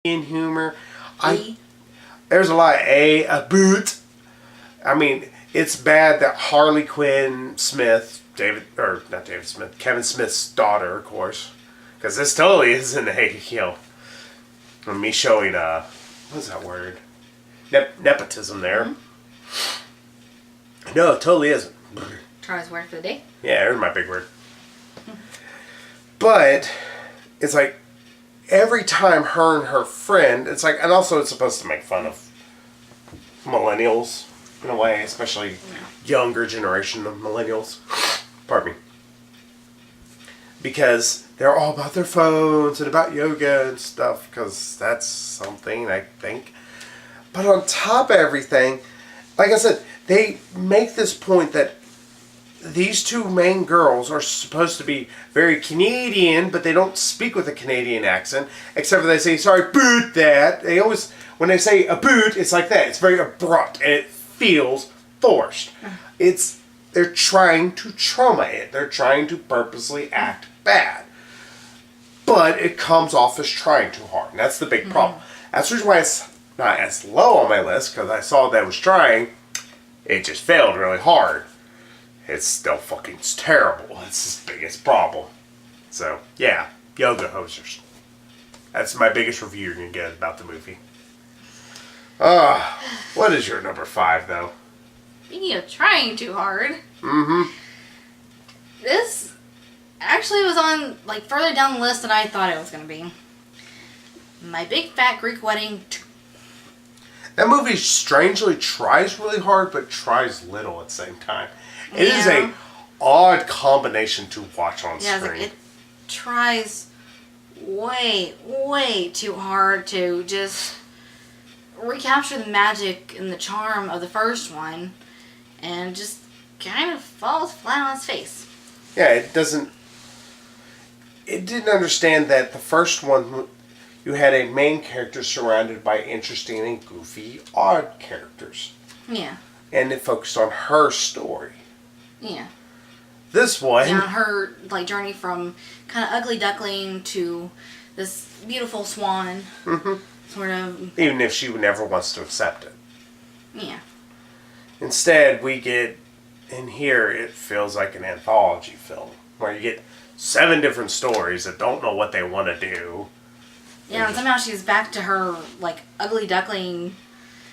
in humor. There's a lot of a boot. I mean, it's bad that Harley Quinn Smith, Kevin Smith's daughter, of course, because this totally isn't me showing what's that word? Nepotism there. No, it totally isn't. Charlie's word for the day. Yeah, there's my big word. But it's like every time her and her friend, it's like, and also it's supposed to make fun of millennials in a way, especially younger generation of millennials. Pardon me. Because they're all about their phones and about yoga and stuff, because that's something I think. But on top of everything, like I said, they make this point that these two main girls are supposed to be very Canadian, but they don't speak with a Canadian accent, except for they say, sorry, boot that. They always, when they say a boot, it's like that. It's very abrupt, and it feels forced. They're trying to trauma it. They're trying to purposely act bad. But it comes off as trying too hard, and that's the big problem. That's the reason why it's not as low on my list, because I saw that it was trying. It just failed really hard. It's still fucking terrible. It's his biggest problem. So, yeah. Yoga hosers. That's my biggest review you're going to get about the movie. What is your number 5, though? Speaking of trying too hard. Mm-hmm. This actually was on, further down the list than I thought it was going to be. My Big Fat Greek Wedding 2. That movie strangely tries really hard, but tries little at the same time. It is a odd combination to watch on screen. It tries way, way too hard to just recapture the magic and the charm of the first one, and just kind of falls flat on its face. Yeah, it didn't understand that the first one, you had a main character surrounded by interesting and goofy, odd characters. Yeah. And it focused on her story. Yeah. This one... Yeah, her journey from kind of ugly duckling to this beautiful swan. Mm-hmm. Sort of. Even if she never wants to accept it. Yeah. Instead, we get... In here, it feels like an anthology film. Where you get 7 different stories that don't know what they want to do. Yeah, and somehow she's back to her, ugly duckling,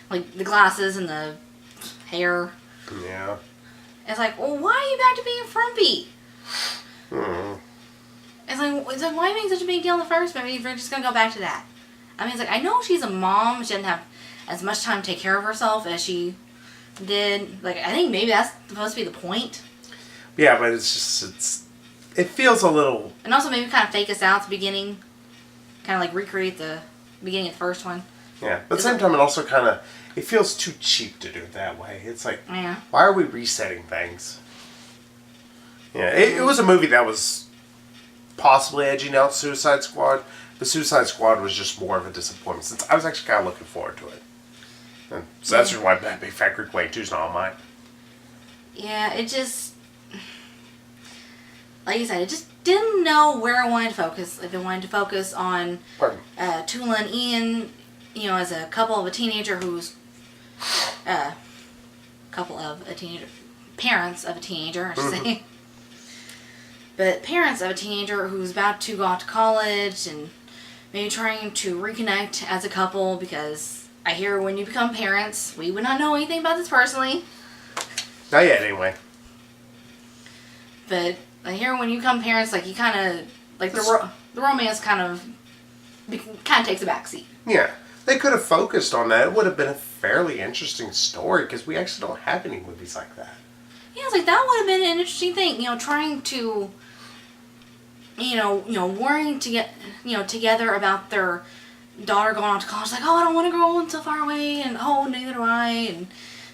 the glasses and the hair. Yeah. It's like, well, why are you back to being frumpy? It's like, why are you making such a big deal in the first movie if you're just going to go back to that? I mean, it's like, I know she's a mom. She doesn't have as much time to take care of herself as she did. I think maybe that's supposed to be the point. Yeah, but it's just, it feels a little... And also maybe kind of fake us out at the beginning. Kind of recreate the beginning of the first one. Yeah, but at the same time, it also kind of... It feels too cheap to do it that way. It's like, yeah. Why are we resetting things? Yeah, it was a movie that was possibly edging out Suicide Squad, but Suicide Squad was just more of a disappointment, since I was actually kind of looking forward to it. And so that's why Big Fat Greek Wedding 2 is not on mine. Yeah, it just... Like you said, it just didn't know where I wanted to focus. If it wanted to focus on Tula and Ian, as a couple of a teenager who's... parents of a teenager, I should say. But parents of a teenager who's about to go off to college and maybe trying to reconnect as a couple, because I hear when you become parents, we would not know anything about this personally. Not yet, anyway. But I hear when you become parents, you kind of, the romance kind of takes a backseat. Yeah. They could have focused on that. It would have been a fairly interesting story, because we actually don't have any movies like that. Yeah, it's that would have been an interesting thing. Trying to, worrying to get, together about their daughter going off to college. Oh, I don't want to go so far away, and oh, neither do I,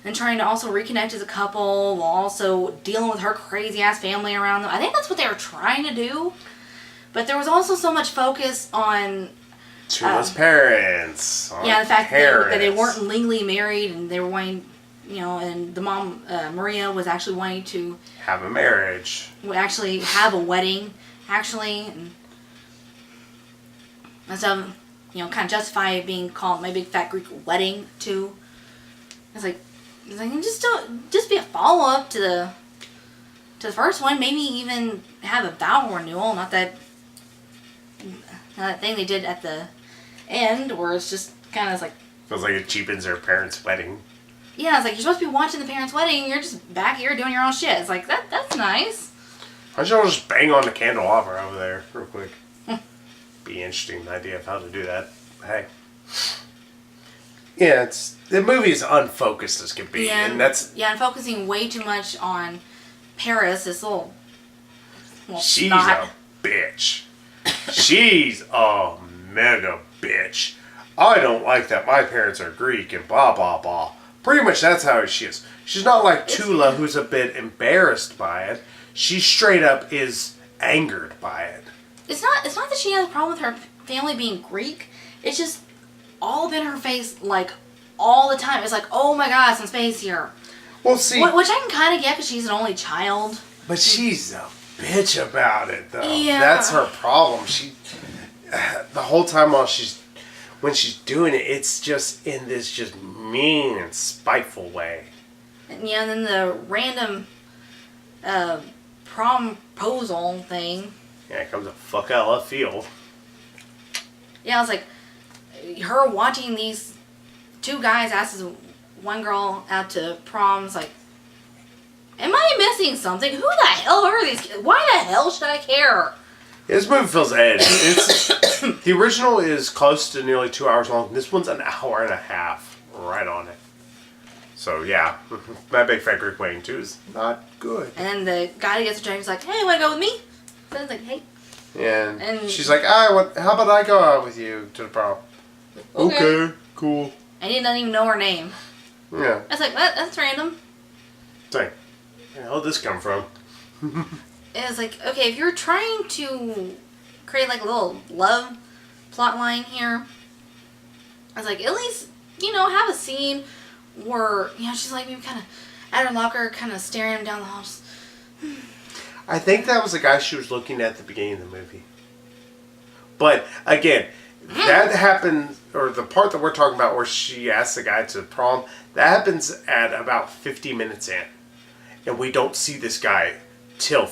and trying to also reconnect as a couple while also dealing with her crazy ass family around them. I think that's what they were trying to do, but there was also so much focus on Tula's parents. Yeah, the fact that they weren't legally married, and they were wanting, and the mom, Maria, was actually wanting to have a marriage. Actually have a wedding, and stuff. kind of justify being called My Big Fat Greek Wedding too. It's like just be a follow up to the first one. Maybe even have a vow renewal. Not that thing they did at the end where it's just kind of like feels like it cheapens their parents' wedding. Yeah, it's like you're supposed to be watching the parents' wedding. You're just back here doing your own shit. It's like that's nice. Why don't you just bang on the candelabra over there real quick? Be interesting idea of how to do that. Hey. Yeah, the movie is unfocused as can be, Yeah, and that's and focusing way too much on Paris, this little she's snot. a bitch. She's a mega bitch. I don't like that my parents are Greek and blah blah blah. Pretty much that's how she is. She's not like Tula, who's a bit embarrassed by it. She straight up is angered by it. It's not that she has a problem with her family being Greek. It's just all up in her face, like, all the time. It's like, oh my god, some space here. Well, see... Which I can kind of get because she's an only child. But she's a bitch about it, though. Yeah. That's her problem. She... The whole time when she's doing it, it's just in this just mean and spiteful way. And then the random promposal thing. Yeah, it comes a fuck out of left field. Yeah, I was like, her watching these two guys ask this one girl out to prom. It's like, am I missing something? Who the hell are these kids? Why the hell should I care? This movie feels edgy. The original is close to nearly 2 hours long. This one's an hour and a half. Right on it. So, yeah. My Big Fat Greek Wedding 2 is not good. And then the guy that gets her is like, hey, wanna go with me? So I was like, hey. And she's like, how about I go out with you to the prom? Okay, cool. And he doesn't even know her name. Yeah. I was like, that's random. It's like, where the hell did this come from? It was like, okay, if you're trying to create like a little love plot line here, I was like, at least, have a scene where, she's like maybe kind of at her locker, kind of staring him down the hall. Just, I think that was the guy she was looking at the beginning of the movie. But, again, that happens, or the part that we're talking about where she asks the guy to prom, that happens at about 50 minutes in. And we don't see this guy till...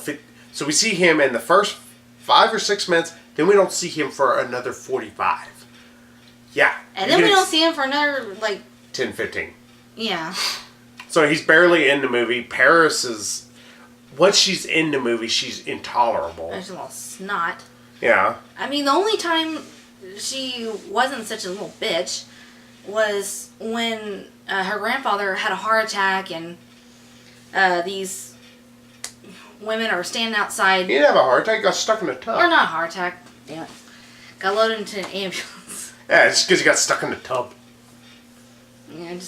So we see him in the first 5 or 6 minutes, then we don't see him for another 45. Yeah. and then we don't see him for another, 10, 15. Yeah. So he's barely in the movie. Paris is... Once she's in the movie, she's intolerable. There's a little snot. Yeah. I mean, the only time she wasn't such a little bitch was when her grandfather had a heart attack and these women are standing outside. He didn't have a heart attack. He got stuck in a tub. Or not a heart attack. Damn it. Got loaded into an ambulance. Yeah, it's because he got stuck in the tub. Yeah,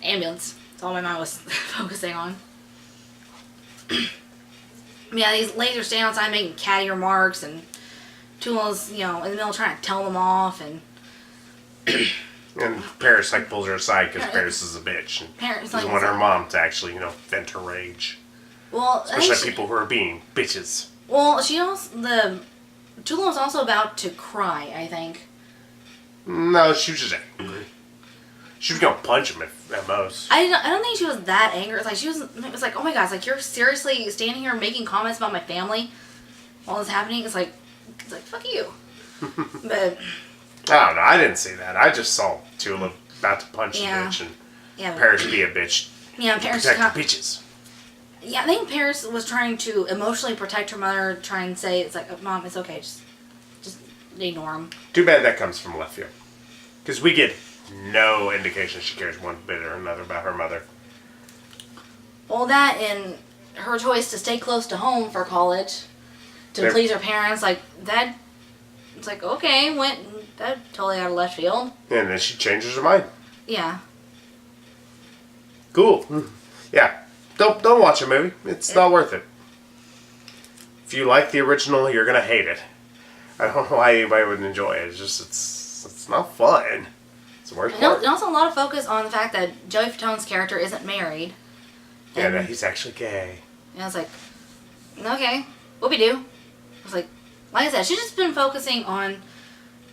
ambulance. That's all my mind was focusing on. Yeah, these ladies are standing outside making catty remarks, and Tula's, in the middle trying to tell them off, and... And Paris, pulls her aside because Paris is a bitch. And Paris, doesn't want her mom to actually, vent her rage. Well, Especially people who are being bitches. Well, Tula was also about to cry, I think. No, she was just angry. She was gonna punch him at most. I don't think she was that angry. It was like, oh my god, it's like, you're seriously standing here making comments about my family while this is happening? It's like, fuck you. But... I don't know, I didn't see that. I just saw Tula about to punch the bitch and Paris be a bitch. Yeah, Paris... Protect the bitches. Yeah, I think Paris was trying to emotionally protect her mother, try and say, it's like, oh, Mom, it's okay, just ignore him. Too bad that comes from left field. Because we get no indication she cares one bit or another about her mother. Well, that and her choice to stay close to home for college to please her parents, that... It's like, okay, that totally out of left field. And then she changes her mind. Yeah. Cool. Yeah. Don't watch a movie. It's not worth it. If you like the original, you're gonna hate it. I don't know why anybody would enjoy it. It's just it's not fun. It's the worst part. And also a lot of focus on the fact that Joey Fatone's character isn't married. Yeah, that he's actually gay. And I was like, okay, whoopie-doo. I was like, like I said, she's just been focusing on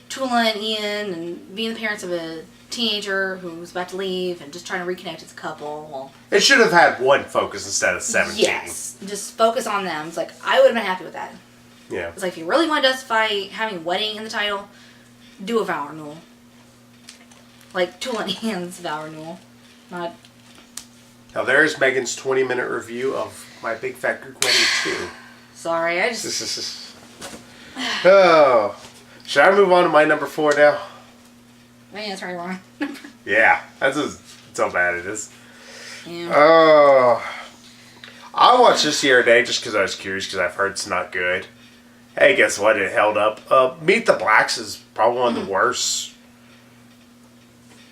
Tula and Ian and being the parents of a teenager who's about to leave and just trying to reconnect as a couple. Well, It should have had one focus instead of 17. yes, just focus on them. It's like, I would have been happy with that. Yeah. It's like, if you really want to justify having wedding in the title, do a vow renewal. Like Tula and Ian's vow renewal. Not... Now there's Megan's 20-minute review of My Big Fat Greek Wedding 2. Sorry, I just... Oh. Should I move on to my number 4 now? Man, that's right, wrong. Yeah. That's how bad it is. Yeah. Oh. I watched this the other day just because I was curious because I've heard it's not good. Hey, guess what? It held up. Meet the Blacks is probably one of the worst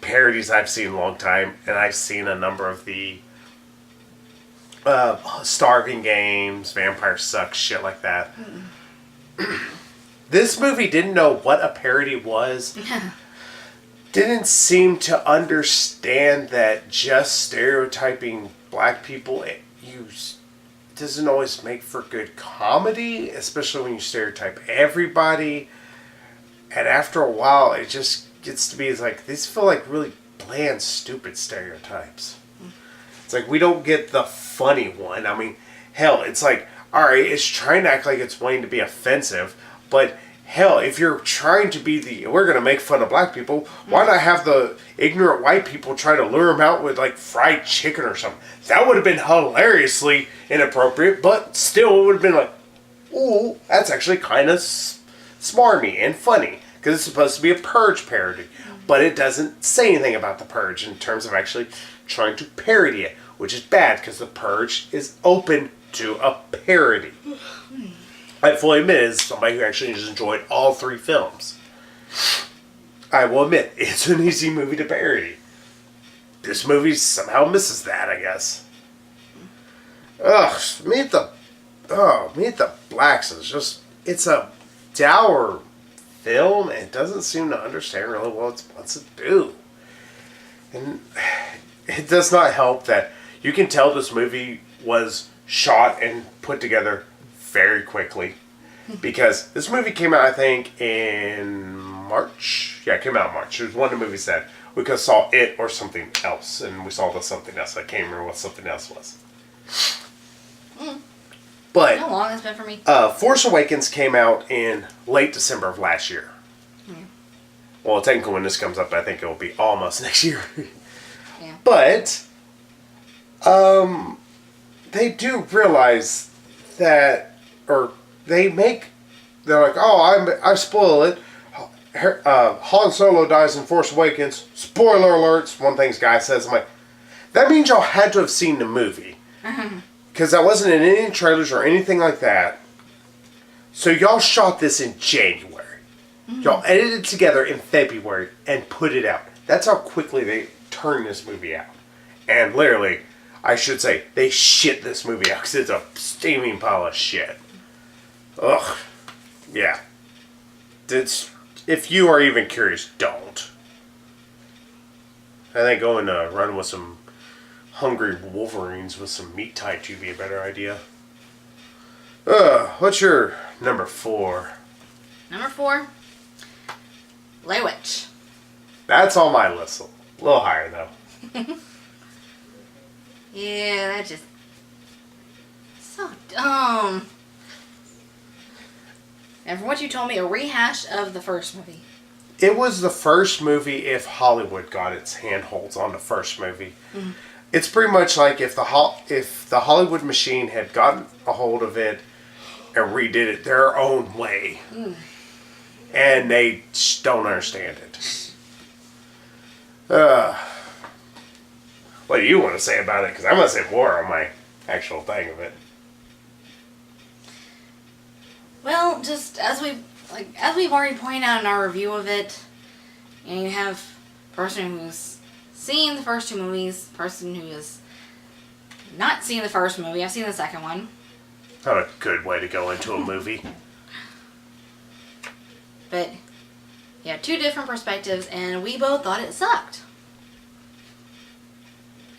parodies I've seen in a long time. And I've seen a number of the Starving Games, Vampire Sucks, shit like that. This movie didn't know what a parody was. Didn't seem to understand that just stereotyping black people doesn't always make for good comedy, especially when you stereotype everybody. And after a while, it just gets to be like, these feel like really bland, stupid stereotypes. It's like, we don't get the funny one. I mean, hell, it's like, alright, it's trying to act like it's wanting to be offensive, but hell, if you're trying to be we're going to make fun of black people, why not have the ignorant white people try to lure them out with like fried chicken or something? That would have been hilariously inappropriate, but still it would have been like, ooh, that's actually kind of smarmy and funny, because it's supposed to be a Purge parody, but it doesn't say anything about the Purge in terms of actually trying to parody it, which is bad, because the Purge is open to a parody. I fully admit, as somebody who actually just enjoyed all 3 films, I will admit, it's an easy movie to parody. This movie somehow misses that, I guess. Ugh, Meet the Blacks is just, it's a dour film, and it doesn't seem to understand really what it wants to do. And it does not help that you can tell this movie was shot and put together very quickly, because this movie came out, I think, in March. Yeah, it came out in March. It was one of the movies that we could have saw it or something else, and we saw the something else. I can't remember what something else was. But how long has it been for me? Force Awakens came out in late December of last year. Well, technically when this comes up, I think it will be almost next year. Yeah. But they do realize that, or they're like, oh, I spoil it. Han Solo dies in Force Awakens. Spoiler alerts. One thing this guy says, I'm like, that means y'all had to have seen the movie. Because that wasn't in any trailers or anything like that. So y'all shot this in January. Y'all edited it together in February and put it out. That's how quickly they turned this movie out. And literally, I should say, they shit this movie out because it's a steaming pile of shit. Ugh. Yeah. If you are even curious, don't. I think going to run with some hungry wolverines with some meat tied to be a better idea. What's your number 4? Number 4, Blair Witch. That's on my list. A little higher, though. Yeah, that just... so dumb. And from what you told me, a rehash of the first movie. It was the first movie if Hollywood got its handholds on the first movie. It's pretty much like if the Hollywood machine had gotten a hold of it and redid it their own way. And they just don't understand it. What do you want to say about it? Because I'm going to say more on my actual thing of it. Well, just as we've already pointed out in our review of it, you have a person who's seen the first 2 movies, person who has not seen the first movie. I've seen the second one. Not a good way to go into a movie. But yeah, 2 different perspectives, and we both thought it sucked.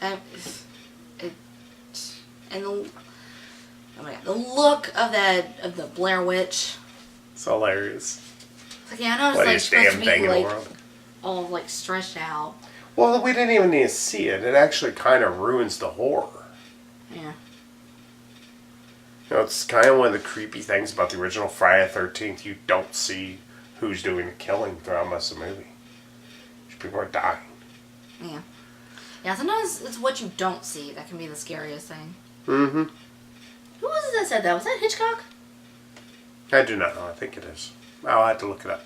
And the look of the Blair Witch. It's hilarious. It's like, yeah, I know it's like Funniest supposed damn to thing be in the like world. all like stretched out. Well, we didn't even need to see it. It actually kind of ruins the horror. Yeah. You know, it's kind of one of the creepy things about the original Friday the 13th. You don't see who's doing the killing throughout most of the movie. People are dying. Yeah. Yeah, sometimes it's what you don't see that can be the scariest thing. Mm-hmm. Who was it that said that? Was that Hitchcock? I do not know. I think it is. I'll have to look it up.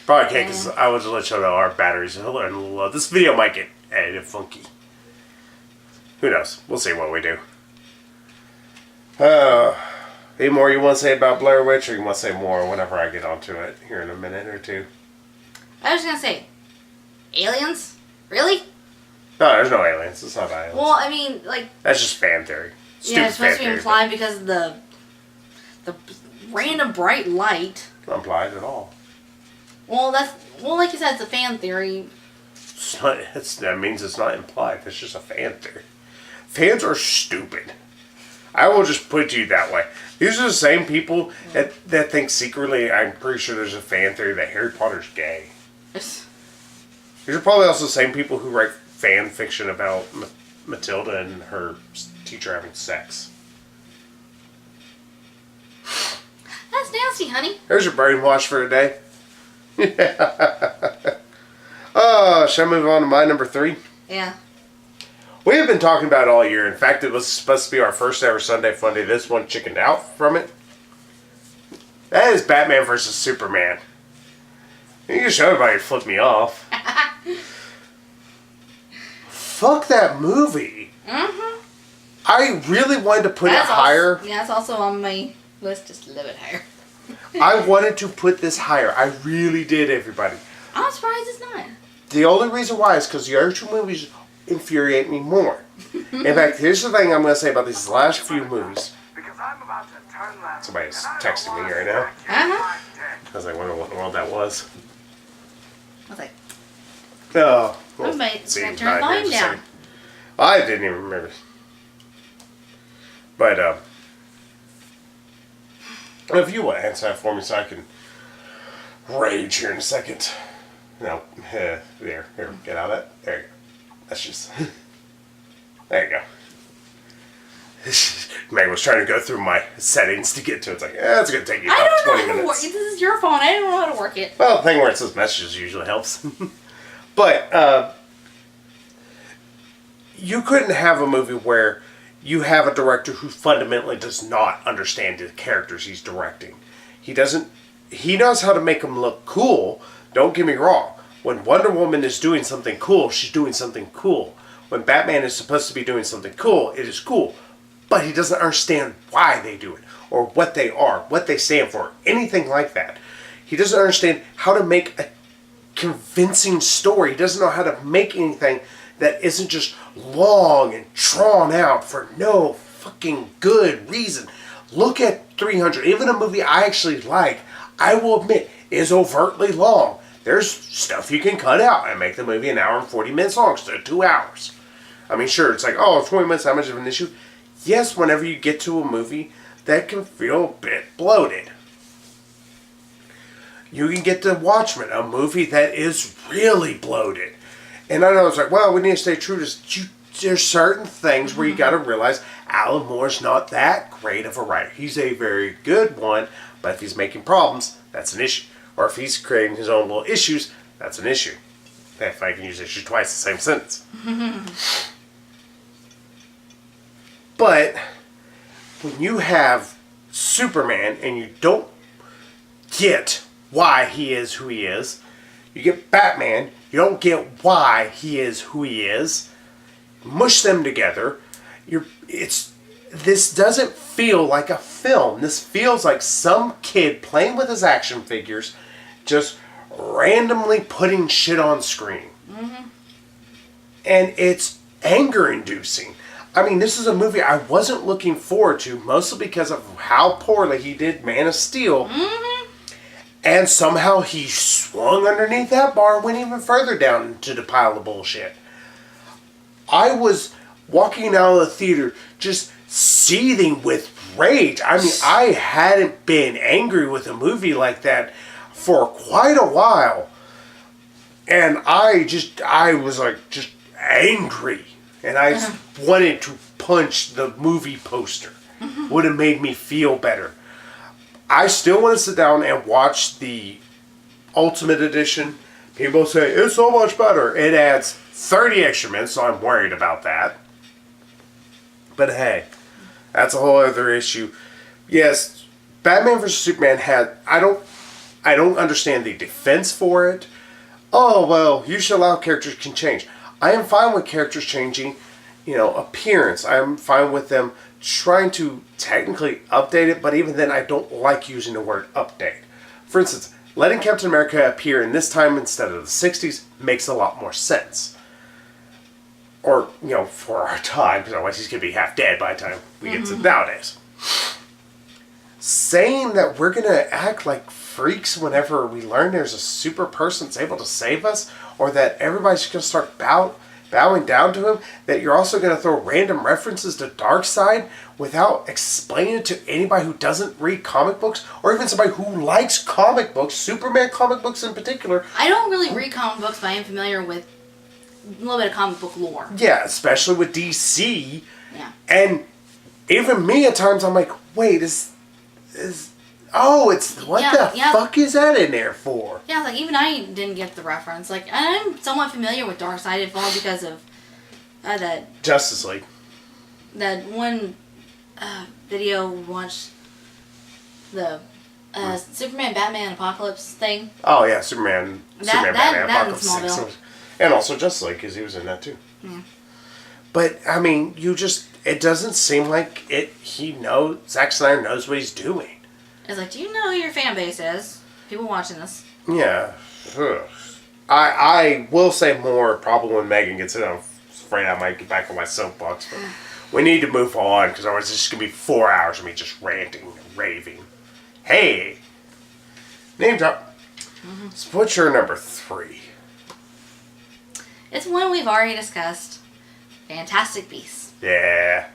Probably can't because I will just let you know our batteries are a little low. This video might get edited funky. Who knows? We'll see what we do. Any more you want to say about Blair Witch, or you want to say more whenever I get onto it here in a minute or two? I was going to say, aliens? Really? No, there's no aliens. It's not aliens. Well, I mean, like... That's just fan theory. Stupid yeah, it's supposed to be fan implied because of the random bright light. Not implied at all. Well, like you said, it's a fan theory. It's not, that means it's not implied. It's just a fan theory. Fans are stupid. I will just put it to you that way. These are the same people that think secretly, I'm pretty sure there's a fan theory that Harry Potter's gay. These are probably also the same people who write fan fiction about Matilda and her teacher having sex. That's nasty, honey. There's your brainwash for today. Shall I move on to my number 3? Yeah. We have been talking about it all year. In fact, it was supposed to be our first ever Sunday Fun Day. This one chickened out from it. That is Batman vs. Superman. You can show everybody to flip me off. Fuck that movie. Mm-hmm. I really wanted to put it higher. Yeah, it's also on my list, just a little bit higher. I wanted to put this higher. I really did, everybody. I'm surprised it's not. The only reason why is because the other two movies infuriate me more. In fact, here's the thing I'm going to say about these last few movies. Somebody's texting me right now. Uh-huh. I was like, wondering what in the world that was. I was like, Oh. well, turn the volume down. I didn't even remember. But, if you want to answer that for me so I can rage here in a second. No, here, get out of that. There you go. That's just, there you go. Meg was trying to go through my settings to get to it. It's like, it's going to take you about 20 minutes. This is your phone. I don't know how to work it. Well, the thing where it says messages usually helps. But, you couldn't have a movie where you have a director who fundamentally does not understand the characters he's directing. He knows how to make them look cool. Don't get me wrong. When Wonder Woman is doing something cool, she's doing something cool. When Batman is supposed to be doing something cool, it is cool. But he doesn't understand why they do it, or what they are, what they stand for, anything like that. He doesn't understand how to make a convincing story. He doesn't know how to make anything that isn't just long and drawn out for no fucking good reason. Look at 300. Even a movie I actually like, I will admit, is overtly long. There's stuff you can cut out and make the movie an hour and 40 minutes long instead of 2 hours. I mean, sure, it's like, 20 minutes, how much of an issue? Yes, whenever you get to a movie that can feel a bit bloated. You can get to Watchmen, a movie that is really bloated. And I know it's like, well, we need to stay true to... There's certain things where you got to realize Alan Moore's not that great of a writer. He's a very good one, but if he's making problems, that's an issue. Or if he's creating his own little issues, that's an issue. If I can use issue twice in the same sentence. But when you have Superman and you don't get why he is who he is, you get Batman, you don't get why he is who he is, mush them together, this doesn't feel like a film. This feels like some kid playing with his action figures, just randomly putting shit on screen. Mm-hmm. And it's anger-inducing. I mean, this is a movie I wasn't looking forward to, mostly because of how poorly he did Man of Steel. Mm-hmm. And somehow he swung underneath that bar and went even further down into the pile of bullshit. I was walking out of the theater just seething with rage. I mean, I hadn't been angry with a movie like that for quite a while. And I was like, just angry. And I just wanted to punch the movie poster. Would have made me feel better. I still want to sit down and watch the Ultimate Edition. People say, it's so much better. It adds 30 extra minutes, so I'm worried about that. But hey, that's a whole other issue. Yes, Batman vs. Superman had... I don't understand the defense for it. Oh, well, you should allow characters can change. I am fine with characters changing, appearance. I'm fine with them trying to technically update it, but even then I don't like using the word update. For instance, letting Captain America appear in this time instead of the 60s makes a lot more sense. Or, for our time, because otherwise he's going to be half dead by the time we get to nowadays. Saying that we're going to act like freaks whenever we learn there's a super person that's able to save us, or that everybody's going to start bowing down to him, that you're also going to throw random references to Darkseid without explaining it to anybody who doesn't read comic books, or even somebody who likes comic books, Superman comic books in particular. I don't really read comic books, but I am familiar with a little bit of comic book lore. Yeah, especially with DC. Yeah. And even me at times, I'm like, wait, it's what the fuck is that in there for? Yeah, like even I didn't get the reference. Like I'm somewhat familiar with Darkseid, if only because of that Justice League. That one video we watched, the Superman Batman Apocalypse thing. Oh yeah, Superman Batman Apocalypse and 6. And also Justice League, because he was in that too. Yeah. But I mean, it doesn't seem like Zack Snyder knows what he's doing. It's like, do you know who your fan base is? People watching this. Yeah. Ugh. I will say more probably when Megan gets in. I'm afraid I might get back on my soapbox. But we need to move on, because otherwise it's just going to be 4 hours of me just ranting and raving. Hey! Name drop. So what's your number 3? It's one we've already discussed. Fantastic Beasts. Yeah.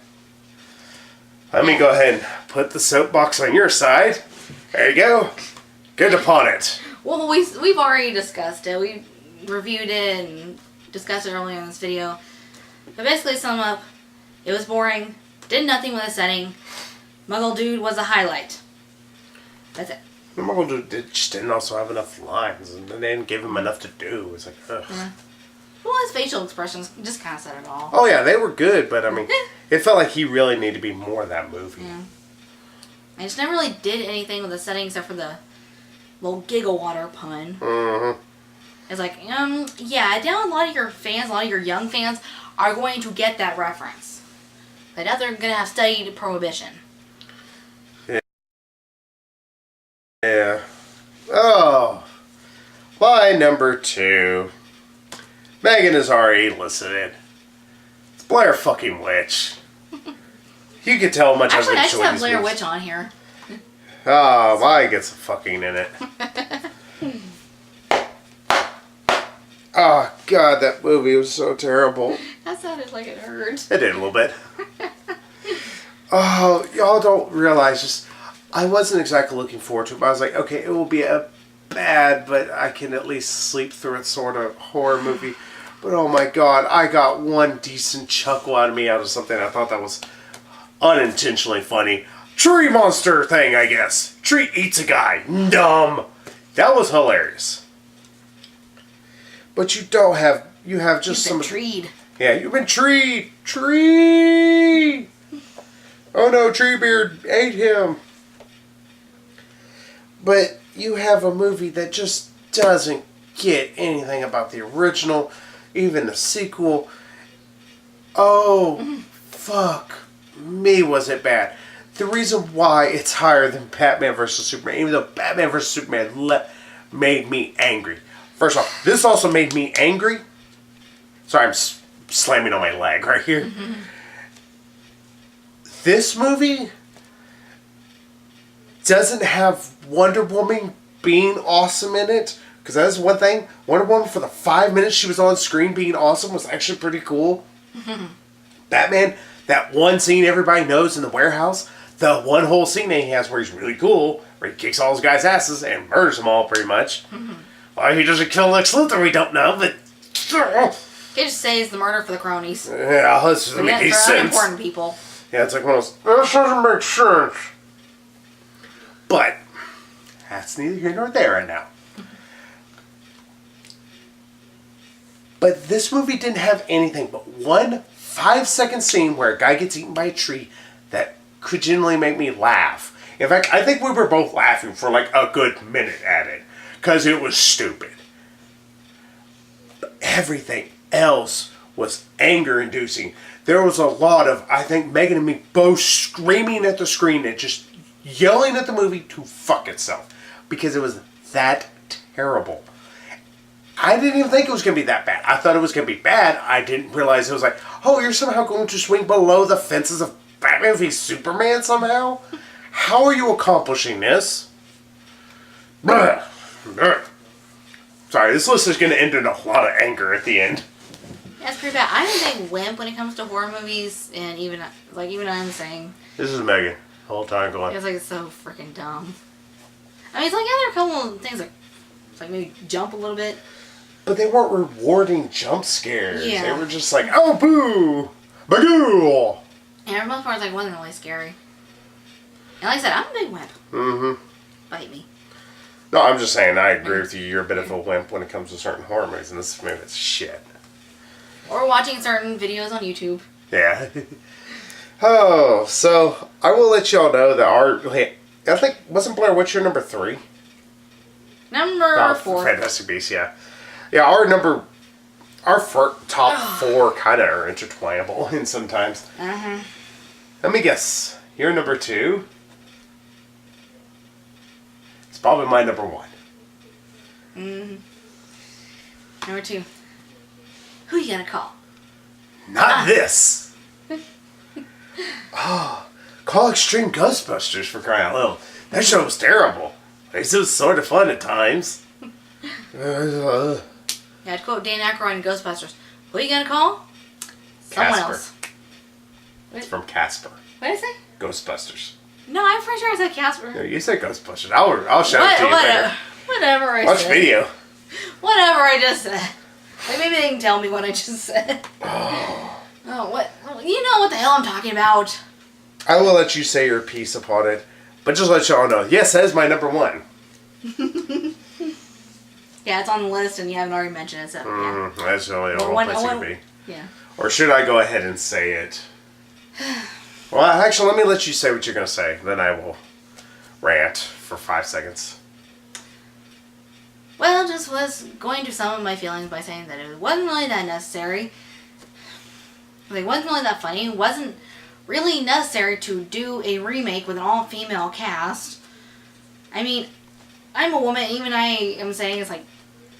Let me go ahead and put the soapbox on your side. There you go. Get upon it. Well, we've already discussed it. We reviewed it and discussed it earlier in this video. But basically, to sum up, it was boring. Did nothing with the setting. Muggle Dude was a highlight. That's it. The Muggle Dude just didn't also have enough lines, and they didn't give him enough to do. It's like, ugh. Yeah. Well, his facial expressions just kind of said it all. Oh yeah, they were good, but I mean, it felt like he really needed to be more of that movie. Yeah. I just never really did anything with the setting except for the little giggle water pun. Mm-hmm. It's like, yeah, I doubt a lot of your fans, a lot of your young fans, are going to get that reference. I doubt they're going to have studied Prohibition. Yeah. Oh. My number 2. Megan has already listed it. It's Blair fucking Witch. You can tell how much Actually, I I've just enjoyed have these Blair movies. Witch on here. Oh, my gets a fucking in it. Oh, God, that movie was so terrible. That sounded like it hurt. It did a little bit. Oh, y'all don't realize just... I wasn't exactly looking forward to it, but I was like, okay, it will be a bad, but I can at least sleep through it sort of horror movie. But oh my God, I got one decent chuckle out of something I thought that was unintentionally funny. Tree monster thing, I guess. Tree eats a guy. Dumb. That was hilarious. But you have just some... treed. Yeah, you've been treed. Tree! Oh no, Treebeard ate him. But you have a movie that just doesn't get anything about the original, even the sequel. Oh, fuck me, was it bad. The reason why it's higher than Batman vs. Superman, even though Batman vs. Superman made me angry. First off, this also made me angry. Sorry, I'm slamming on my leg right here. Mm-hmm. This movie doesn't have Wonder Woman being awesome in it. Because that's one thing. Wonder Woman, for the 5 minutes she was on screen being awesome, was actually pretty cool. Mm-hmm. Batman, that one scene everybody knows in the warehouse, the one whole scene that he has where he's really cool, where he kicks all his guys' asses and murders them all pretty much. Why he doesn't kill Lex Luthor, we don't know, but... He just says the murder for the cronies. Yeah, that doesn't make any sense. Important people. Yeah, it's like one of those, that doesn't make sense. But, that's neither here nor there right now. But this movie didn't have anything but one 5-second scene where a guy gets eaten by a tree that could genuinely make me laugh. In fact, I think we were both laughing for like a good minute at it. Because it was stupid. But everything else was anger-inducing. There was a lot of, I think, Megan and me both screaming at the screen and just yelling at the movie to fuck itself. Because it was that terrible. I didn't even think it was going to be that bad. I thought it was going to be bad. I didn't realize it was like, oh, you're somehow going to swing below the fences of Batman v Superman somehow? How are you accomplishing this? Sorry, this list is going to end in a lot of anger at the end. That's pretty bad. I'm a big wimp when it comes to horror movies, and even I'm saying... This is Megan. The whole time going... It's like, it's so freaking dumb. I mean, it's like, yeah, there are a couple of things like... It's like maybe jump a little bit. But they weren't rewarding jump scares. Yeah. They were just like, oh, boo! Bagoo! And for the most part, it wasn't really scary. And like I said, I'm a big wimp. Mm-hmm. Bite me. No, I'm just saying, I agree with you. You're a bit of a wimp when it comes to certain horror movies, and this movie is shit. Or watching certain videos on YouTube. Yeah. Oh, so I will let y'all know that I think, wasn't Blair Witch your number 3? Number 4. Fantastic Beasts, yeah. Yeah, our top 4 kind of are intertwinable in sometimes. Uh-huh. Let me guess. Your number 2? It's probably my number 1. Mm-hmm. Number 2. Who you gonna call? Not this. Oh, call Extreme Ghostbusters for crying out loud. That show was terrible. It was sort of fun at times. Yeah, to quote Dan Aykroyd in Ghostbusters, who are you gonna call? Someone Casper. else. It's from Casper. What did I say? Ghostbusters. No, I'm pretty sure I said Casper. No, you said Ghostbusters. I'll shout it to you later. Whatever I Watch said. video. Whatever I just said. Like, maybe they can tell me what I just said. Oh, what? You know what the hell I'm talking about. I will let you say your piece upon it, but just let y'all know. Yes, that is my number 1. Yeah, it's on the list, and you haven't already mentioned it, so yeah. That's the only Or one place it could be. Yeah. Or should I go ahead and say it? Well, actually, let me let you say what you're going to say. Then I will rant for 5 seconds. Well, just was going to sum up my feelings by saying that it wasn't really that necessary. Like, it wasn't really that funny. It wasn't really necessary to do a remake with an all-female cast. I mean, I'm a woman, even I am saying, it's like,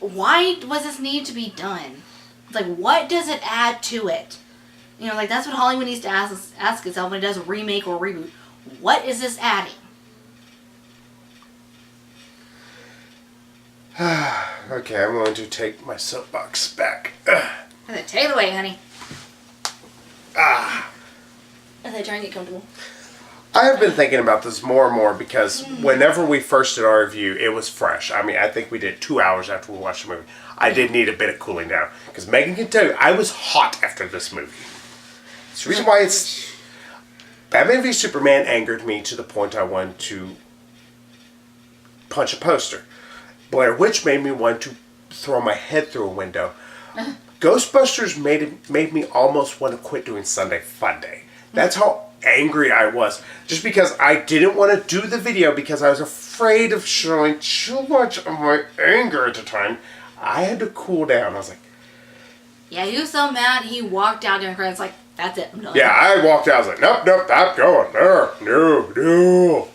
why was this need to be done? It's like, what does it add to it? You know, like, that's what Hollywood needs to ask itself when it does a remake or a reboot. What is this adding? Okay, I'm going to take my soapbox back. Take it away, honey. As I try and get comfortable. I have been thinking about this more and more because whenever we first did our review, it was fresh. I mean, I think we did 2 hours after we watched the movie. I did need a bit of cooling down. Because Megan can tell you, I was hot after this movie. It's the reason why it's... Batman v Superman angered me to the point I wanted to punch a poster. Blair Witch made me want to throw my head through a window. Ghostbusters made me almost want to quit doing Sunday Funday. That's how angry I was. Just because I didn't want to do the video because I was afraid of showing too much of my anger at the time. I had to cool down. I was like... Yeah, he was so mad he walked out during credits like, that's it, I'm done. Yeah, I walked out. I was like, nope, not going. No.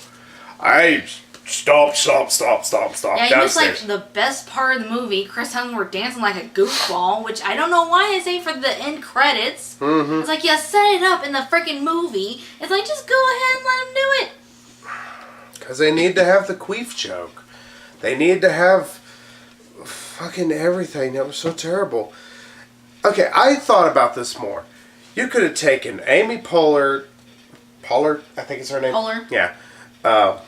I... Stop. Yeah, he was like the best part of the movie. Chris Hemsworth dancing like a goofball, which I don't know why they say for the end credits. Mm-hmm. It's like, yeah, set it up in the freaking movie. It's like, just go ahead and let him do it. Because they need to have the queef joke. They need to have fucking everything. That was so terrible. Okay, I thought about this more. You could have taken Amy Pollard, I think it's her name. Poehler. Yeah.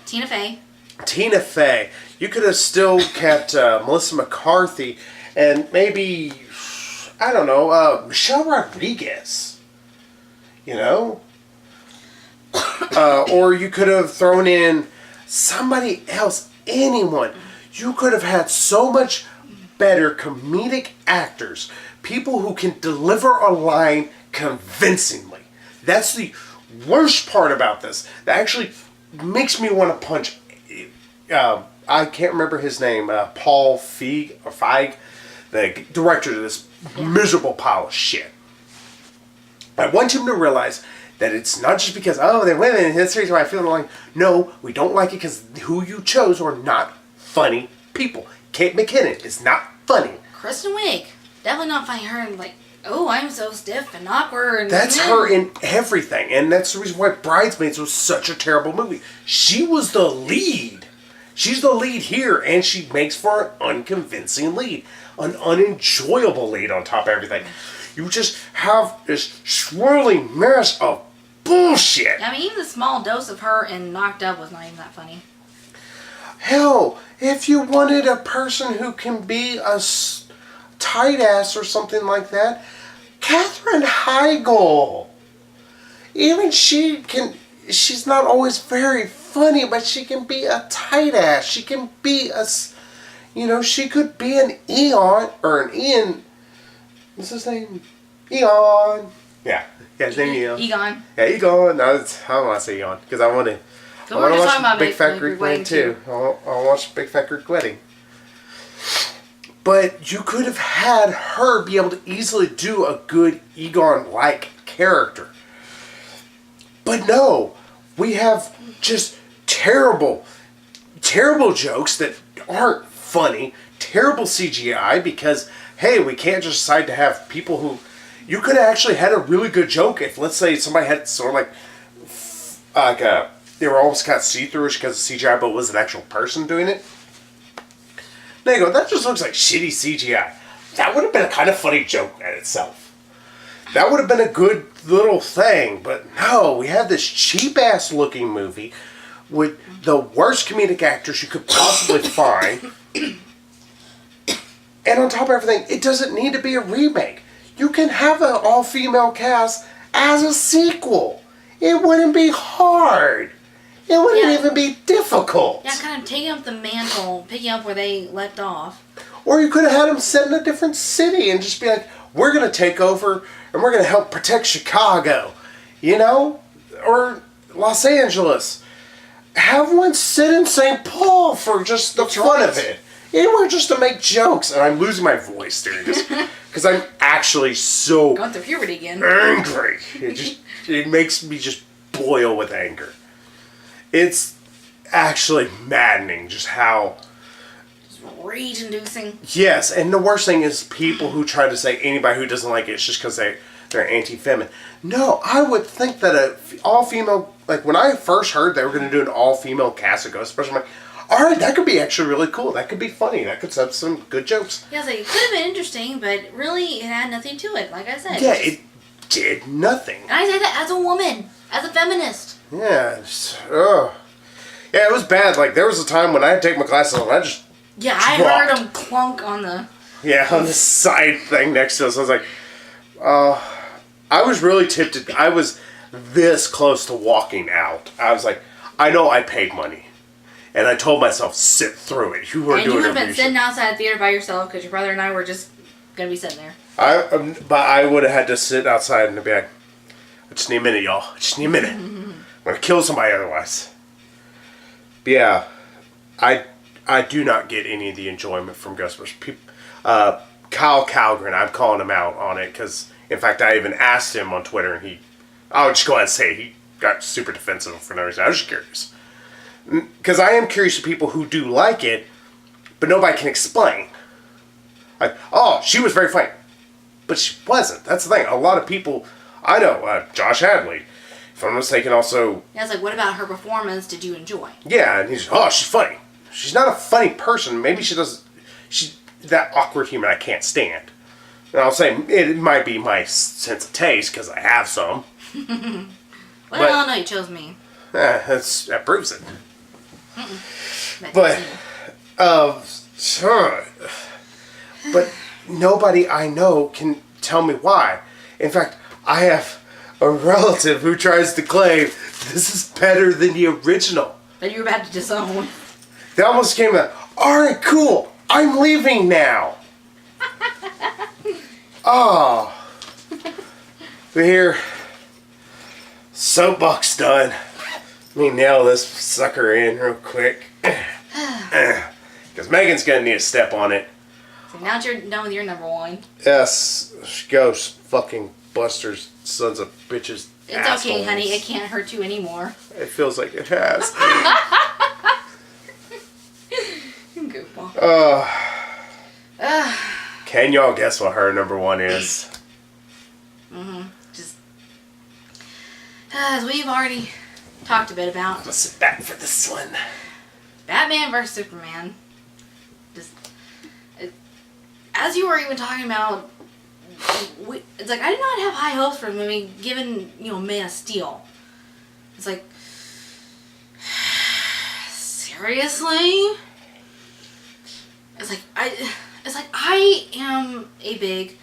Tina Fey. Tina Fey. You could have still kept Melissa McCarthy and maybe, I don't know, Michelle Rodriguez. You know? Or you could have thrown in somebody else, anyone. You could have had so much better comedic actors, people who can deliver a line convincingly. That's the worst part about this. That actually makes me want to punch. I can't remember his name. Paul Feig, the director of this miserable pile of shit. I want him to realize that it's not just because, they're women in history, so I feel like, no, we don't like it because who you chose are not funny people. Kate McKinnon is not funny. Kristen Wiig, definitely not funny. Her and like, oh, I'm so stiff and awkward. That's her in everything, and that's the reason why Bridesmaids was such a terrible movie. She was the lead. She's the lead here, and she makes for an unconvincing lead. An unenjoyable lead on top of everything. You just have this swirling mess of bullshit. I mean, even the small dose of her in Knocked Up was not even that funny. Hell, if you wanted a person who can be a tight ass or something like that, Katherine Heigl. Even she's not always very funny, but she can be a tight ass. She can be she could be an Eon, or an Ian. What's his name? Eon. Yeah, his name Eon. Egon. Yeah, Egon. No, I don't want to say Eon, because I want to watch Big Fat Greek Wedding too. I want to watch Big Fat Greek Wedding. But you could have had her be able to easily do a good Egon-like character. But no, we have just terrible jokes that aren't funny, terrible CGI, because, hey, we can't just decide to have people who... You could have actually had a really good joke if, let's say, somebody had sort of like they were almost kind of see-through because of CGI, but it was an actual person doing it. Now you go, that just looks like shitty CGI. That would have been a kind of funny joke at itself. That would have been a good little thing, but no, we have this cheap-ass looking movie with the worst comedic actors you could possibly find. And on top of everything, it doesn't need to be a remake. You can have an all-female cast as a sequel. It wouldn't be hard. It wouldn't even be difficult. Yeah, kind of taking up the mantle, picking up where they left off. Or you could have had them set in a different city and just be like, we're going to take over and we're going to help protect Chicago. You know? Or Los Angeles. Have one sit in St. Paul for just the fun of it. Anywhere just to make jokes. And I'm losing my voice during this. Because I'm actually so... Going through puberty again. Angry. It makes me just boil with anger. It's actually maddening just how... Rage-inducing. Yes, and the worst thing is people who try to say anybody who doesn't like it, it's just because they're anti-feminine. No, I would think that a all-female... Like, when I first heard they were going to do an all-female cast of Ghostbusters, I'm like, alright, that could be actually really cool. That could be funny. That could have some good jokes. Yeah, so it could have been interesting, but really it had nothing to it, like I said. Yeah, it did nothing. And I say that as a woman, as a feminist. Yeah, yeah, it was bad. Like, there was a time when I had to take my glasses off and I just I heard them clunk on the... Yeah, on the side thing next to us. I was like, I was really tempted. I was this close to walking out. I was like, I know I paid money. And I told myself, sit through it. You were doing it. And you would have been sitting outside the theater by yourself because your brother and I were just going to be sitting there. But I would have had to sit outside and be like, I just need a minute, y'all. I just need a minute. I'm going to kill somebody otherwise. But yeah, I do not get any of the enjoyment from Ghostbusters. Kyle Calgren, I'm calling him out on it because, in fact, I even asked him on Twitter and I'll just go ahead and say he got super defensive for no reason. I was just curious. Because I am curious to people who do like it, but nobody can explain. Like, oh, she was very funny. But she wasn't. That's the thing. A lot of people, I know, Josh Hadley, if I'm not mistaken, also... Yeah, it's like, what about her performance did you enjoy? Yeah, and he's, oh, she's funny. She's not a funny person. Maybe she does... That awkward humor I can't stand. I'll say it might be my sense of taste because I have some. Well, no, you chose me. That proves it. But, sure. But nobody I know can tell me why. In fact, I have a relative who tries to claim this is better than the original. That you were about to disown. They almost came out, alright, cool, I'm leaving now. Oh. But here, soapbox done. Let me nail this sucker in real quick. Because Megan's going to need a step on it. So now that you're done with your number one. Yes, Ghost fucking Busters, sons of bitches. It's assholes. okay, honey. It can't hurt you anymore. It feels like it has. Goofball. Can y'all guess what her number one is? Just as we've already talked a bit about. Let's sit back for this one. Batman vs Superman. Just as you were even talking about, it's like I did not have high hopes for the movie, given Man of Steel. It's like seriously. It's like I am a big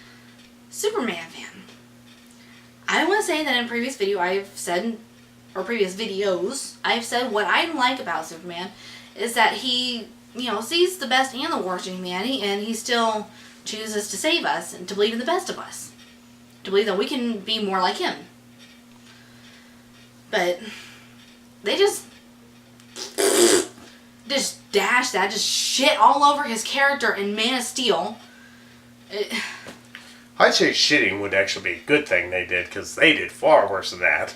Superman fan. I want to say that in previous videos I've said what I like about Superman is that he, sees the best and the worst in humanity, and he still chooses to save us and to believe in the best of us. To believe that we can be more like him. But they just dash that, just shit all over his character in Man of Steel. I'd say shitting would actually be a good thing they did, because they did far worse than that.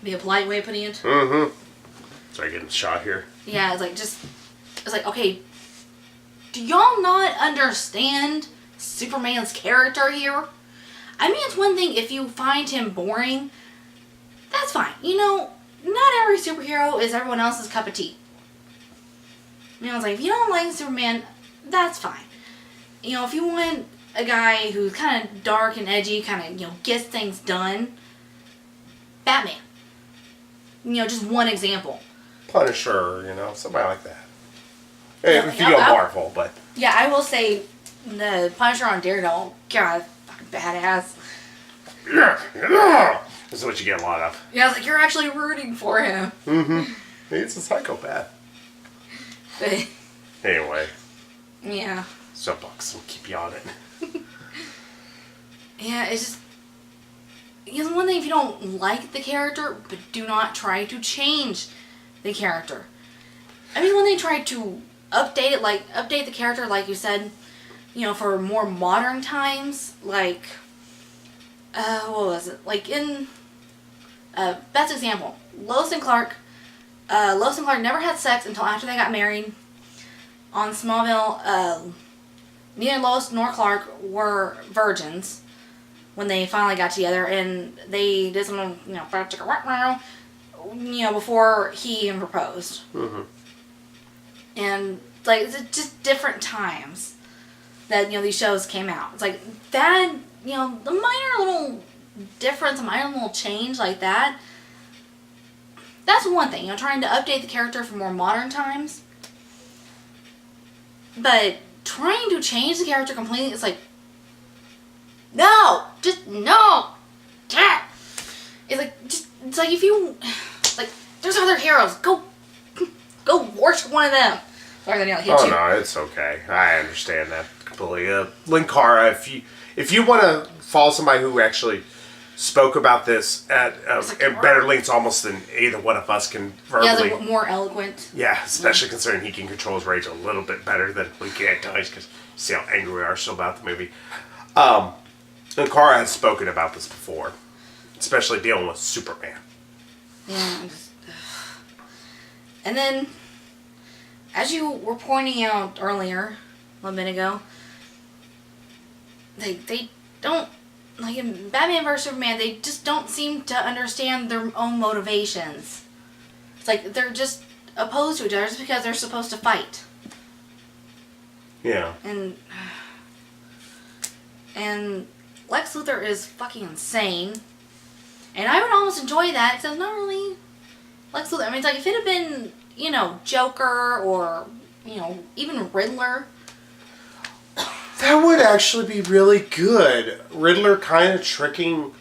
Be a polite way of putting it. Mm-hmm. Sorry, getting shot here. Yeah, it's like, okay, do y'all not understand Superman's character here? I mean, it's one thing if you find him boring, that's fine. Not every superhero is everyone else's cup of tea. It's like, if you don't like Superman, that's fine. If you want a guy who's kind of dark and edgy, kind of, gets things done, Batman. Just one example. Punisher, somebody like that. If you go Marvel, but... Yeah, I will say the Punisher on Daredevil, God, fucking badass. This is what you get a lot of. Yeah, I was like, you're actually rooting for him. Mm-hmm. He's a psychopath. But, anyway. Yeah. Soapbox, we'll keep you on it. Yeah, it's just... It's one thing if you don't like the character, but do not try to change the character. I mean, when they tried to update the character, like you said, for more modern times, like, what was it? Like in, best example, Lois and Clark never had sex until after they got married. On Smallville, neither Lois nor Clark were virgins when they finally got together, and they did some, before he even proposed. Mm-hmm. And, like, it's just different times that, these shows came out. It's like, that, the minor little difference, a minor little change like that, that's one thing, trying to update the character for more modern times. But trying to change the character completely, it's like, no! Just, no! It's like if you, like, there's other heroes, go worship one of them. Sorry, then I'll hit you. No, it's okay. I understand that completely. Linkara, if you want to follow somebody who actually spoke about this at better lengths almost than either one of us can verbally. Yeah, more eloquent. Yeah, especially considering he can control his rage a little bit better than we can at times, because see how angry we are still about the movie. Linkara has spoken about this before, especially dealing with Superman. Yeah, and then, as you were pointing out earlier, a minute ago, they don't, like in Batman vs Superman, they just don't seem to understand their own motivations. It's like they're just opposed to each other just because they're supposed to fight. Yeah. And And Lex Luthor is fucking insane. And I would almost enjoy that, except not really Lex Luthor. I mean, it's like, if it had been, Joker or, even Riddler. That would actually be really good. Riddler kind of tricking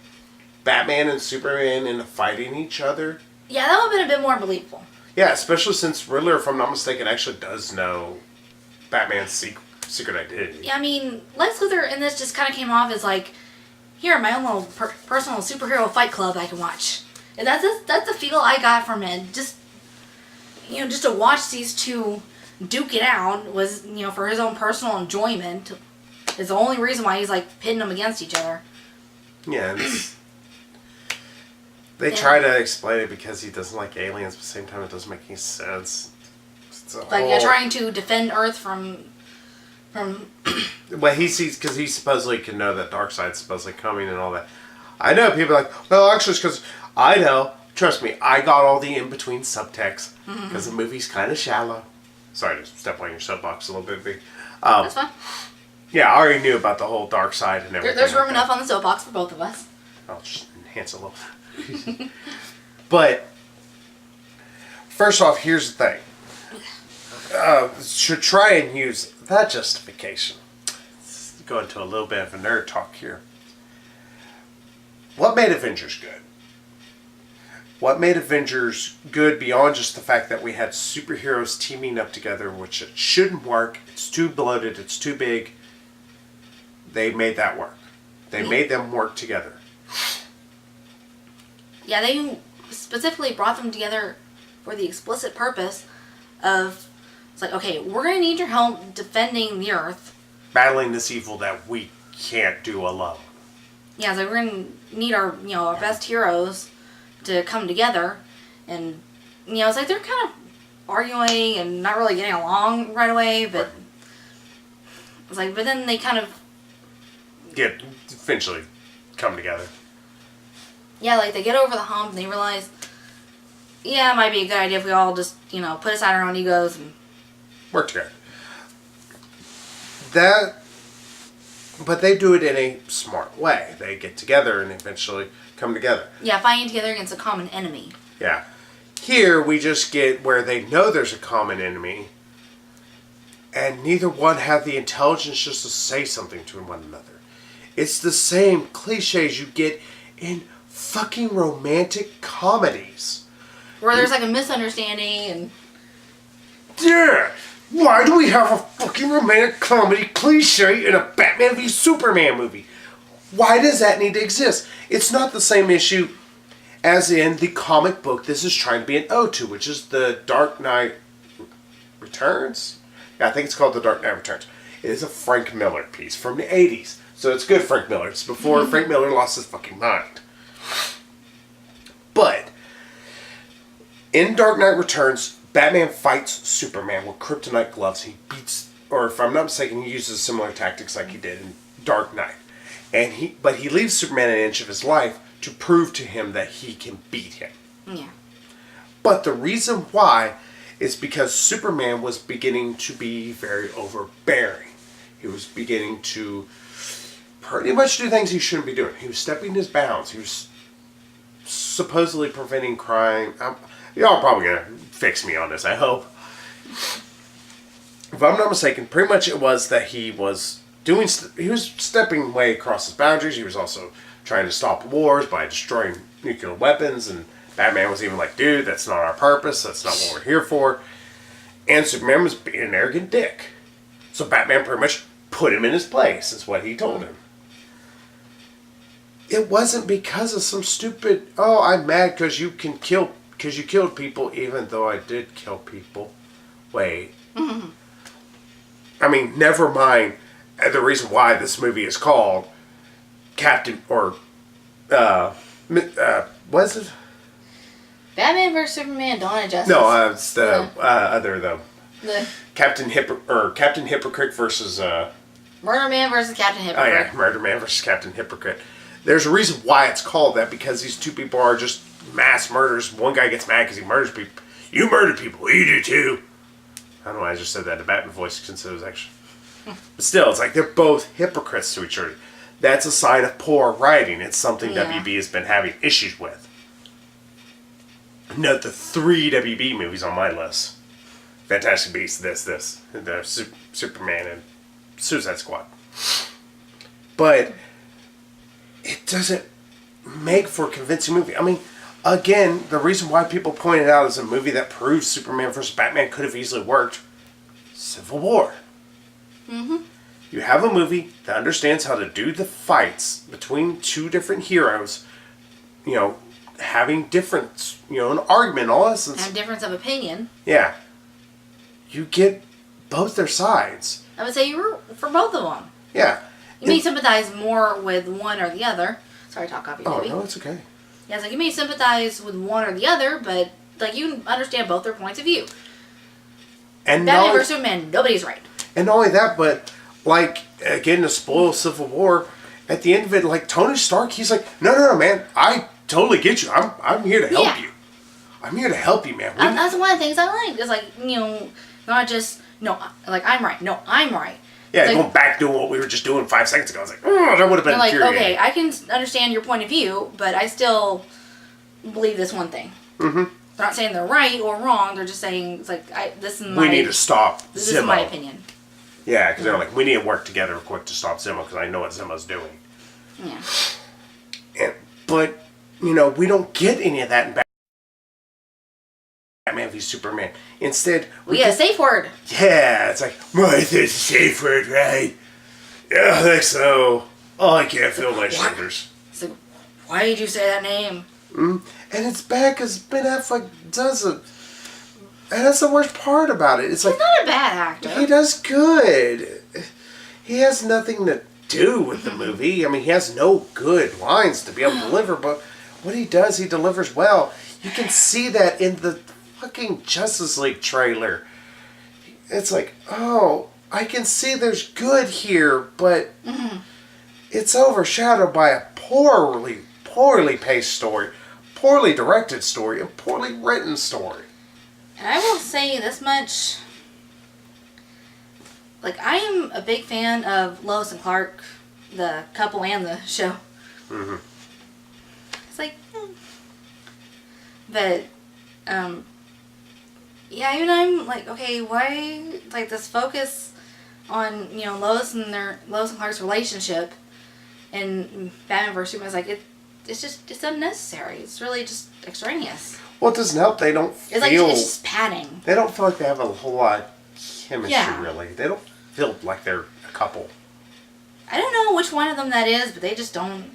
Batman and Superman into fighting each other. Yeah, that would have been a bit more believable. Yeah, especially since Riddler, if I'm not mistaken, actually does know Batman's secret identity. Yeah, I mean, Lex Luthor in this just kind of came off as like, here, my own little personal superhero fight club I can watch. And that's the feel I got from it. Just, just to watch these two duke it out was, for his own personal enjoyment. Is the only reason why he's like pitting them against each other. Yeah, they try to explain it because he doesn't like aliens, but at the same time it doesn't make any sense. Like, trying to defend Earth from Well, he sees, because he supposedly can know that Darkseid's supposedly coming and all that. I know people are like, well, actually, it's because I know. Trust me, I got all the in-between subtext because the movie's kind of shallow. Sorry to step on your soapbox a little bit, B. That's fine. Yeah, I already knew about the whole dark side and everything. There's room enough on the soapbox for both of us. I'll just enhance a little. But, first off, here's the thing. Should try and use that justification. Let's go into a little bit of a nerd talk here. What made Avengers good? What made Avengers good beyond just the fact that we had superheroes teaming up together, which it shouldn't work. It's too bloated. It's too big. They made that work. They made them work together. Yeah, they specifically brought them together for the explicit purpose of, it's like, okay, we're going to need your help defending the Earth. Battling this evil that we can't do alone. Yeah, so we're going to need our, our best heroes to come together. And, it's like they're kind of arguing and not really getting along right away, but it's like, but then they kind of eventually come together. Yeah, like they get over the hump and they realize, yeah, it might be a good idea if we all just, put aside our own egos and work together. But they do it in a smart way. They get together and eventually come together. Yeah, fighting together against a common enemy. Yeah. Here we just get where they know there's a common enemy and neither one have the intelligence just to say something to one another. It's the same cliches you get in fucking romantic comedies. Where there's like a misunderstanding and... Yeah! Why do we have a fucking romantic comedy cliche in a Batman v Superman movie? Why does that need to exist? It's not the same issue as in the comic book this is trying to be an ode to, which is the Dark Knight Returns? Yeah, I think it's called The Dark Knight Returns. It is a Frank Miller piece from the 80s. So it's good Frank Miller. It's before Frank Miller lost his fucking mind. But in Dark Knight Returns, Batman fights Superman with kryptonite gloves. He beats, or if I'm not mistaken, he uses similar tactics like he did in Dark Knight. But he leaves Superman an inch of his life to prove to him that he can beat him. Yeah. But the reason why is because Superman was beginning to be very overbearing. He was beginning to pretty much do things he shouldn't be doing. He was stepping his bounds. He was supposedly preventing crime. Y'all are probably going to fix me on this, I hope. If I'm not mistaken, pretty much it was that he was stepping way across his boundaries. He was also trying to stop wars by destroying nuclear weapons, and Batman was even like, dude, that's not our purpose, that's not what we're here for. And Superman was being an arrogant dick. So Batman pretty much put him in his place, is what he told him. It wasn't because of some stupid, I'm mad because you killed people even though I did kill people. Wait. Mm-hmm. I mean, never mind the reason why this movie is called Captain, or, what is it? Batman vs. Superman, Dawn of Justice. No, it's the other, though. The Captain Hypocrite versus, Murder Man versus Captain Hypocrite. Oh, yeah, Murder Man versus Captain Hypocrite. There's a reason why it's called that, because these two people are just mass murders. One guy gets mad because he murders people. You murder people. You do too. I don't know why I just said that in a Batman voice since it was actually... But still, it's like they're both hypocrites to each other. that's a sign of poor writing. It's something Yeah. WB has been having issues with. Note the 3 WB movies on my list. Fantastic Beasts, the Superman, and Suicide Squad. But it doesn't make for a convincing movie. I mean, again, the reason why people point it out as a movie that proves Superman vs. Batman could have easily worked, Civil War. Mm-hmm. You have a movie that understands how to do the fights between two different heroes, you know, having different, you know, an argument, all this. And difference of opinion. Yeah. You get both their sides. I would say you were for both of them. Yeah. You may sympathize more with one or the other. Sorry, talk copy, baby. Oh, no, it's okay. Yeah, it's like you may sympathize with one or the other, but like you understand both their points of view. And Batman vs. Superman, nobody's right. And not only that, but like again to spoil Civil War, at the end of it, like Tony Stark, he's like, no, man, I totally get you. I'm here to help you. I'm here to help you, man. That's one of the things I like. It's like, you know, not just like I'm right. No, I'm right. Yeah, like, going back to what we were just doing 5 seconds ago. I was like, oh, that would have been like, infuriating. okay, I can understand your point of view, but I still believe this one thing. Mm-hmm. They're not saying they're right or wrong. They're just saying it's like this is my. We need to stop. This Zemo. is my opinion. Yeah, because they're like, we need to work together quick to stop Zemo because I know what Zemo's doing. Yeah. But you know, we don't get any of that in Batman v Superman. Instead, we get a safe word. Yeah, it's like, right, there's a safe word, right? Yeah, I think so. Oh, I can't feel my shoulders. It's like, why did you say that name? And it's bad because Ben Affleck does it. And that's the worst part about it. It's He's like, not a bad actor. he does good. He has nothing to do with the movie. I mean, he has no good lines to be able to deliver, but what he does, he delivers well. You can see that in the fucking Justice League trailer. It's like, oh, I can see there's good here, but it's overshadowed by a poorly paced story, poorly directed story, and poorly written story. And I will say this much. Like, I am a big fan of Lois and Clark, the couple and the show. Mm-hmm. It's like, but, yeah, even I'm like, okay, why, like, this focus on, you know, Lois and Clark's relationship and Batman vs. Superman is like, it's unnecessary. It's really just extraneous. Well, it doesn't help. They don't feel... It's just padding. They don't feel like they have a whole lot of chemistry, Yeah. really. They don't feel like they're a couple. I don't know which one of them that is, but they just don't.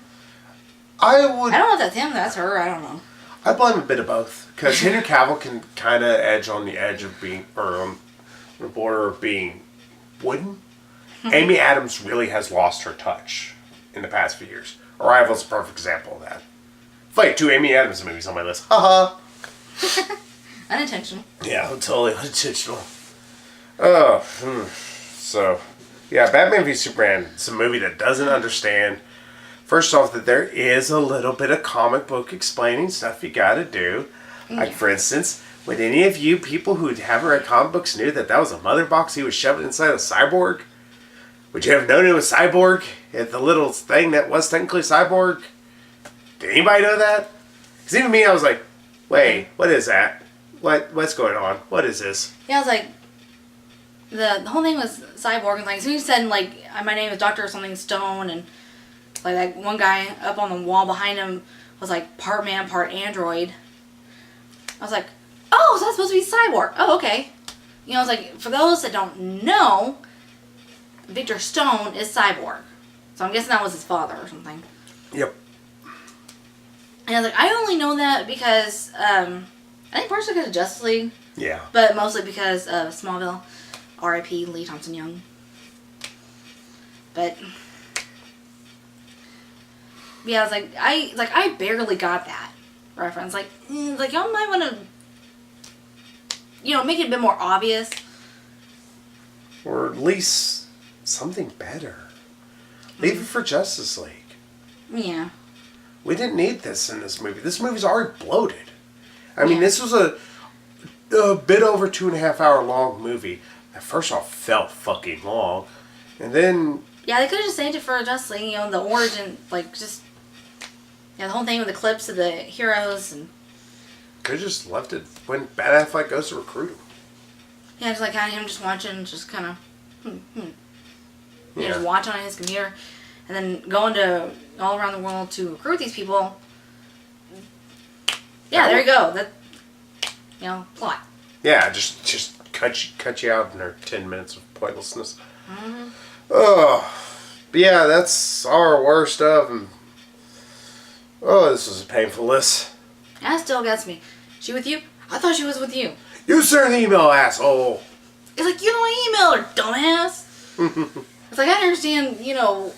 I don't know if that's him, that's her, I don't know. I blame a bit of both. Because Henry Cavill can kind of edge on the edge of being... or on the border of being wooden. Amy Adams really has lost her touch in the past few years. Arrival's a perfect example of that. Fight 2 Amy Adams movies on my list. Haha. Unintentional. Yeah, totally unintentional. Oh, so, yeah, Batman v Superman is a movie that doesn't understand, first off, that there is a little bit of comic book explaining stuff you gotta do. Like, for instance, would any of you people who haven't read comic books knew that was a mother box he was shoving inside a Cyborg? Would you have known it was Cyborg? The little thing that was technically Cyborg? Did anybody know that? Because even me, I was like, wait, what is that? What's going on? What is this? Yeah, I was like, the whole thing was Cyborg, and like, so he said, like, my name is Dr. something Stone, and like one guy up on the wall behind him was like part man, part android. I was like, oh, so that's supposed to be Cyborg. Oh, okay. You know, I was like, for those that don't know, Victor Stone is Cyborg. So I'm guessing that was his father or something. Yep. And I was like, I only know that because, I think partially because of Justice League. Yeah. But mostly because of Smallville. R.I.P. Lee Thompson Young. But yeah, I was like, I barely got that reference. Like, y'all might want to, you know, make it a bit more obvious. Or at least something better. Leave it for Justice League. Yeah. We didn't need this in this movie. This movie's already bloated. I mean, this was a bit over 2.5 hour long movie that first off felt fucking long. And then Yeah, they could have just saved it for just, like, you know, the origin, like, just, yeah, the whole thing with the clips of the heroes and... Could have just left it when Ben Affleck goes to recruit him. Yeah, just like kind of him just watching, just kind of, Yeah. just watching on his computer, and then going to all around the world to recruit these people. Yeah, there you go. That, you know, plot. Yeah, just cut you out in our 10 minutes of pointlessness. Oh, but yeah, that's our worst of. And oh, this was a painful list. That still gets me. She with you? I thought she was with you. You sent an email, asshole. It's like, you don't email her, dumbass. It's like, I understand, you know,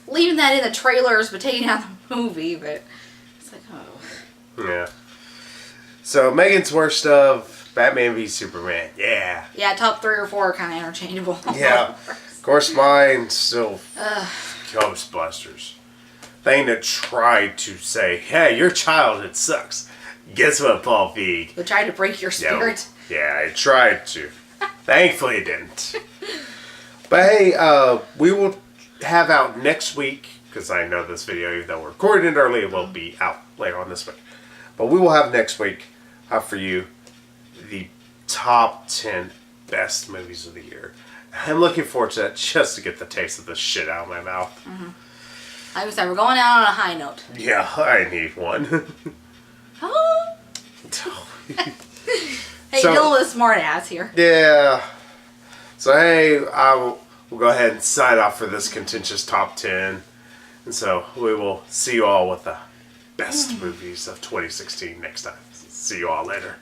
leaving that in the trailers but taking out the movie, but it's like, oh. Yeah. So Megan's worst of Batman v Superman. Yeah. Yeah, top 3 or 4 are kind of interchangeable. Yeah. Of course, mine still Ghostbusters. Thing that tried to say, hey, your childhood sucks. Guess what, Paul Feig? They tried to break your spirit. Yeah, it tried to. Thankfully, it didn't. But hey, we will have out next week, because I know this video, even though we're recording it early, it will be out later on this week. But we will have next week for you the top 10 best movies of the year. I'm looking forward to that just to get the taste of this shit out of my mouth. Like I said, we're going out on a high note. Yeah, I need one. Oh. Hey, So- deal with a smart ass here. Yeah. So hey, we'll go ahead and sign off for this contentious top 10. And so we will see you all with the best movies of 2016 next time. See you all later.